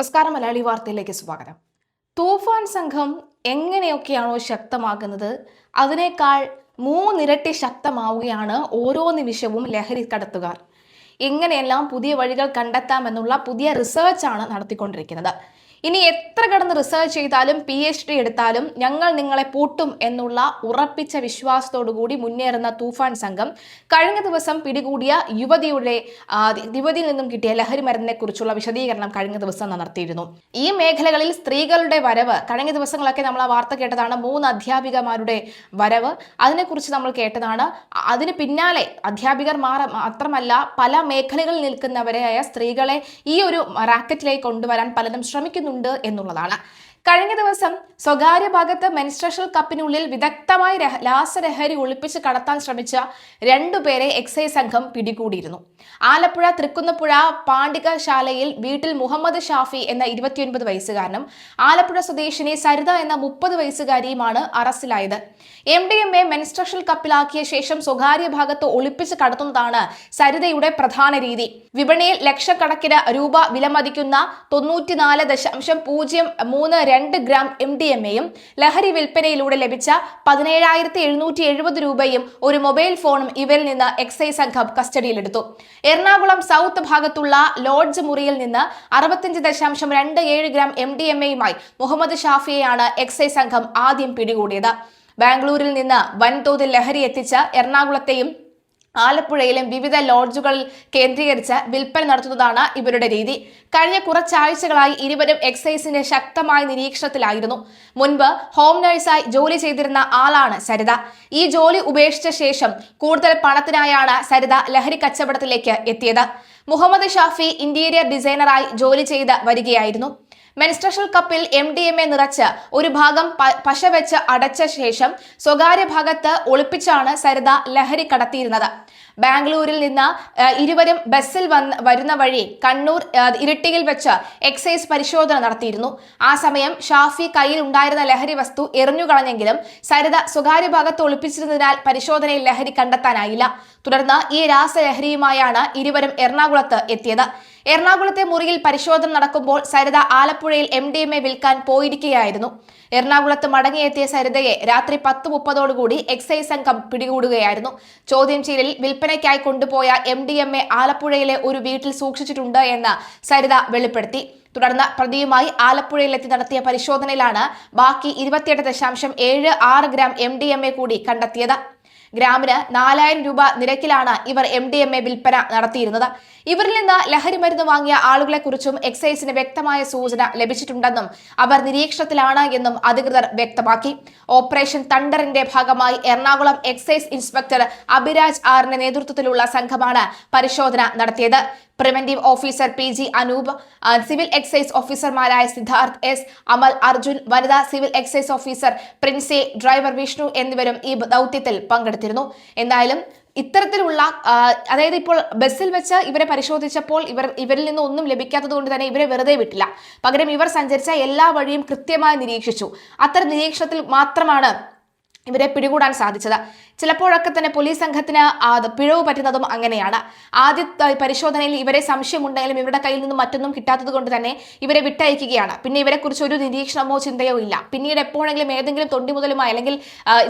നമസ്കാരം. മലയാളി വാർത്തയിലേക്ക് സ്വാഗതം. തൂഫാൻ സംഘം എങ്ങനെയൊക്കെയാണോ ശക്തമാകുന്നത് അതിനേക്കാൾ മൂന്നിരട്ടി ശക്തമാവുകയാണ് ഓരോ നിമിഷവും ലഹരി കടത്തുകാർ. എങ്ങനെയെല്ലാം പുതിയ വഴികൾ കണ്ടെത്താമെന്നുള്ള പുതിയ റിസർച്ചാണ് നടത്തിക്കൊണ്ടിരിക്കുന്നത്. ഇനി എത്ര കടന്ന് റിസർച്ച് ചെയ്താലും PhD എടുത്താലും ഞങ്ങൾ നിങ്ങളെ പൂട്ടും എന്നുള്ള ഉറപ്പിച്ച വിശ്വാസത്തോടുകൂടി മുന്നേറുന്ന തൂഫാൻ സംഘം കഴിഞ്ഞ ദിവസം പിടികൂടിയ യുവതിയിൽ നിന്നും കിട്ടിയ ലഹരി മരുന്നിനെ കുറിച്ചുള്ള വിശദീകരണം കഴിഞ്ഞ ദിവസം നടത്തിയിരുന്നു. ഈ മേഖലകളിൽ സ്ത്രീകളുടെ വരവ് കഴിഞ്ഞ ദിവസങ്ങളൊക്കെ നമ്മൾ ആ വാർത്ത കേട്ടതാണ്. 3 അധ്യാപികമാരുടെ വരവ് അതിനെക്കുറിച്ച് നമ്മൾ കേട്ടതാണ്. അതിന് പിന്നാലെ അധ്യാപികർ മാത്രമല്ല പല മേഖലകളിൽ നിൽക്കുന്നവരായ സ്ത്രീകളെ ഈ ഒരു റാക്കറ്റിലേക്ക് കൊണ്ടുവരാൻ പലരും ശ്രമിക്കുന്നു എന്നുള്ളതാണ്. കഴിഞ്ഞ ദിവസം സ്വകാര്യ ഭാഗത്ത് മെൻസ്ട്രേഷൻ കപ്പിനുള്ളിൽ വിദഗ്ധമായി രാസലഹരി ഒളിപ്പിച്ച് കടത്താൻ ശ്രമിച്ച 2 പേരെ എക്സൈസ് സംഘം പിടികൂടിയിരുന്നു. ആലപ്പുഴ തൃക്കുന്നപ്പുഴ പാണ്ഡികശാലയിൽ വീട്ടിൽ മുഹമ്മദ് ഷാഫി എന്ന 29 വയസ്സുകാരനും ആലപ്പുഴ സ്വദേശിനി സരിത എന്ന 30 വയസ്സുകാരിയുമാണ് അറസ്റ്റിലായത്. MDMA മെൻസ്ട്രേഷൻ കപ്പിലാക്കിയ ശേഷം സ്വകാര്യ ഭാഗത്ത് ഒളിപ്പിച്ച് കടത്തുന്നതാണ് സരിതയുടെ പ്രധാന രീതി. വിപണിയിൽ ലക്ഷക്കണക്കിന് രൂപ വിലമതിക്കുന്ന 94.032 ഗ്രാം MDMAയും ലഹരി വിൽപ്പനയിലൂടെ ലഭിച്ച 17,770 രൂപയും ഒരു മൊബൈൽ ഫോണും ഇവരിൽ നിന്ന് എക്സൈസ് സംഘം കസ്റ്റഡിയിലെടുത്തു. എറണാകുളം സൗത്ത് ഭാഗത്തുള്ള ലോഡ്ജ് മുറിയിൽ നിന്ന് 65.27 ഗ്രാം MDMAയുമായി മുഹമ്മദ് ഷാഫിയെയാണ് എക്സൈസ് സംഘം ആദ്യം പിടികൂടിയത്. ബാംഗ്ലൂരിൽ നിന്ന് വൻതോതിൽ ലഹരി എത്തിച്ച എറണാകുളത്തെയും ആലപ്പുഴയിലും വിവിധ ലോഡ്ജുകളിൽ കേന്ദ്രീകരിച്ച് വിൽപ്പന നടത്തുന്നതാണ് ഇവരുടെ രീതി. കഴിഞ്ഞ കുറച്ചാഴ്ചകളായി ഇരുവരും എക്സൈസിന്റെ ശക്തമായ നിരീക്ഷണത്തിലായിരുന്നു. മുൻപ് ഹോം നഴ്സായി ജോലി ചെയ്തിരുന്ന ആളാണ് സരിത. ഈ ജോലി ഉപേക്ഷിച്ച ശേഷം കൂടുതൽ പണത്തിനായാണ് സരിത ലഹരി കച്ചവടത്തിലേക്ക് എത്തിയത്. മുഹമ്മദ് ഷാഫി ഇന്റീരിയർ ഡിസൈനറായി ജോലി ചെയ്ത് വരികയായിരുന്നു. മെൻസ്ട്രേഷൻ കപ്പിൽ MDMA നിറച്ച് ഒരു ഭാഗം പശ വെച്ച് അടച്ച ശേഷം സ്വകാര്യ ഭാഗത്ത് ഒളിപ്പിച്ചാണ് സരിത ലഹരി കടത്തിയിരുന്നത്. ബാംഗ്ലൂരിൽ നിന്ന് ഇരുവരും ബസ്സിൽ വരുന്ന വഴി കണ്ണൂർ ഇരിട്ടിയിൽ വെച്ച് എക്സൈസ് പരിശോധന നടത്തിയിരുന്നു. ആ സമയം ഷാഫി കയ്യിൽ ഉണ്ടായിരുന്ന ലഹരി വസ്തു എറിഞ്ഞുകളഞ്ഞെങ്കിലും സരിത സ്വകാര്യ ഭാഗത്ത് ഒളിപ്പിച്ചിരുന്നതിനാൽ പരിശോധനയിൽ ലഹരി കണ്ടെത്താനായില്ല. തുടർന്ന് ഈ രാസലഹരിയുമായാണ് ഇരുവരും എറണാകുളത്ത് എത്തിയത്. എറണാകുളത്തെ മുറിയിൽ പരിശോധന നടക്കുമ്പോൾ സരിത ആലപ്പുഴയിൽ MDMA വിൽക്കാൻ പോയിരിക്കുകയായിരുന്നു. എറണാകുളത്ത് മടങ്ങിയെത്തിയ സരിതയെ രാത്രി 10:30 എക്സൈസ് സംഘം പിടികൂടുകയായിരുന്നു. ചോദ്യം ചെയ്യലിൽ വിൽപ്പനയ്ക്കായി കൊണ്ടുപോയ MDMA ആലപ്പുഴയിലെ ഒരു വീട്ടിൽ സൂക്ഷിച്ചിട്ടുണ്ട് എന്ന് സരിത വെളിപ്പെടുത്തി. തുടർന്ന് പ്രതിയുമായി ആലപ്പുഴയിലെത്തി നടത്തിയ പരിശോധനയിലാണ് ബാക്കി 28.76 ഗ്രാം MDMA കൂടി കണ്ടെത്തിയത്. ഗ്രാമിന് 4,000 രൂപ നിരക്കിലാണ് ഇവർ MDMA വിൽപ്പന നടത്തിയിരുന്നത്. ഇവരിൽ നിന്ന് ലഹരി മരുന്ന് വാങ്ങിയ ആളുകളെ കുറിച്ചും എക്സൈസിന് വ്യക്തമായ സൂചന ലഭിച്ചിട്ടുണ്ടെന്നും അവർ നിരീക്ഷണത്തിലാണ് എന്നും അധികൃതർ വ്യക്തമാക്കി. ഓപ്പറേഷൻ തണ്ടറിന്റെ ഭാഗമായി എറണാകുളം എക്സൈസ് ഇൻസ്പെക്ടർ അഭിരാജ് ആറിന്റെ നേതൃത്വത്തിലുള്ള സംഘമാണ് പരിശോധന നടത്തിയത്. Preventive officer PG Anoop, civil excise ഓഫീസർമാരായ സിദ്ധാർത്ഥ് S, അമൽ അർജുൻ, വനിതാ civil excise officer Princy, driver Vishnu എന്നിവരും ഈ ദൗത്യത്തിൽ പങ്കെടുത്തിരുന്നു. എന്തായാലും ഇത്തരത്തിലുള്ള അതായത് ഇപ്പോൾ ബസ്സിൽ വെച്ച് ഇവരെ പരിശോധിച്ചപ്പോൾ ഇവരിൽ നിന്ന് ഒന്നും ലഭിക്കാത്തത് കൊണ്ട് തന്നെ ഇവരെ വെറുതെ വിട്ടില്ല. പകരം ഇവർ സഞ്ചരിച്ച എല്ലാ വഴിയും കൃത്യമായി നിരീക്ഷിച്ചു. അത്തരം നിരീക്ഷണത്തിൽ മാത്രമാണ് ഇവരെ പിടികൂടാൻ സാധിച്ചത്. ചിലപ്പോഴൊക്കെ തന്നെ പോലീസ് സംഘത്തിന് പിഴവ് പറ്റുന്നതും അങ്ങനെയാണ്. ആദ്യത്തെ പരിശോധനയിൽ ഇവരെ സംശയമുണ്ടെങ്കിലും ഇവരുടെ കയ്യിൽ നിന്നും മറ്റൊന്നും കിട്ടാത്തത് കൊണ്ട് തന്നെ ഇവരെ വിട്ടയക്കുകയാണ്. പിന്നെ ഇവരെക്കുറിച്ച് ഒരു നിരീക്ഷണമോ ചിന്തയോ ഇല്ല. പിന്നീട് എപ്പോഴെങ്കിലും ഏതെങ്കിലും തൊണ്ടി മുതലുമായി അല്ലെങ്കിൽ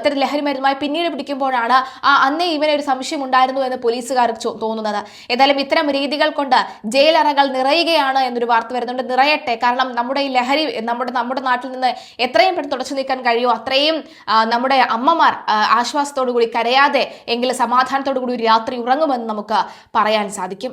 ഇത്തരം ലഹരി മരുന്നുമായി പിന്നീട് പിടിക്കുമ്പോഴാണ് അന്നേ ഇവനെ ഒരു സംശയം ഉണ്ടായിരുന്നു എന്ന് പോലീസുകാർക്ക് തോന്നുന്നത്. ഏതായാലും ഇത്തരം രീതികൾ കൊണ്ട് ജയിലറകൾ നിറയുകയാണ് എന്നൊരു വാർത്ത വരുന്നുണ്ട്. നിറയട്ടെ. കാരണം നമ്മുടെ ഈ ലഹരി നമ്മുടെ നാട്ടിൽ നിന്ന് എത്രയും പെട്ടെന്ന് തുടച്ചു നീക്കാൻ കഴിയുമോ അത്രയും നമ്മുടെ അമ്മമാർ ആശ്വാസത്തോടു കൂടി കരയാതെ എങ്കിലും സമാധാനത്തോടു കൂടി ഒരു രാത്രി ഉറങ്ങുമെന്ന് നമുക്ക് പറയാൻ സാധിക്കും.